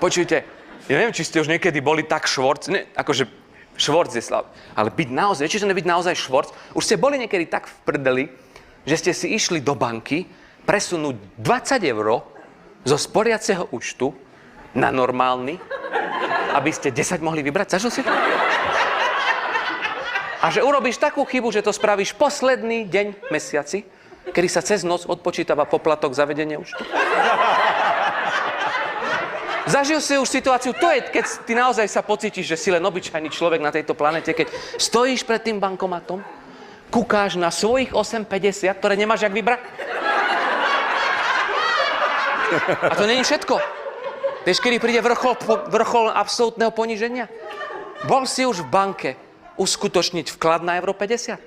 Počujte, ja neviem, či ste už niekedy boli tak švorc, ne, akože švorc je slab, ale byť naozaj, čiže nebyť naozaj švorc, už ste boli niekedy tak v prdeli, že ste si išli do banky presunúť 20 € zo sporiaceho účtu na normálny, aby ste 10 mohli vybrať. Zažil si to? A že urobíš takú chybu, že to spravíš posledný deň v mesiaci, kedy sa cez noc odpočítava poplatok za vedenie účtu. Zažil si už situáciu, to je, keď ty naozaj sa pocítiš, že si len obyčajný človek na tejto planete, keď stojíš pred tým bankomatom, kúkáš na svojich 8,50, ktoré nemáš jak vybrať. A to není všetko. Vieš, kedy príde vrchol absolútneho poníženia? Bol si už v banke uskutočniť vklad na euro 50?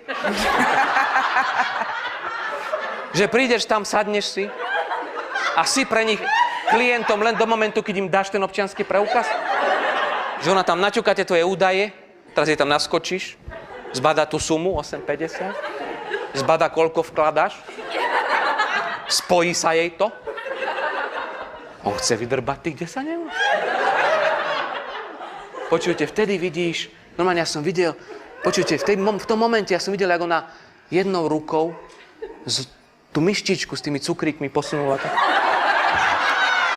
Že prídeš tam, sadneš si a si pre nich klientom len do momentu, keď im dáš ten občiansky preukaz? Že ona tam naťuká tie tvoje údaje, teraz jej tam naskočíš, zbadá tú sumu 8,50, zbadá, koľko vkladáš, spojí sa jej to. On chce vydrbať tých 10 €. Počujte, vtedy vidíš, normálne ja som videl, počujte, v tom momente ja som videl, ako ona jednou rukou tú myštičku s tými cukríkmi posunula tak.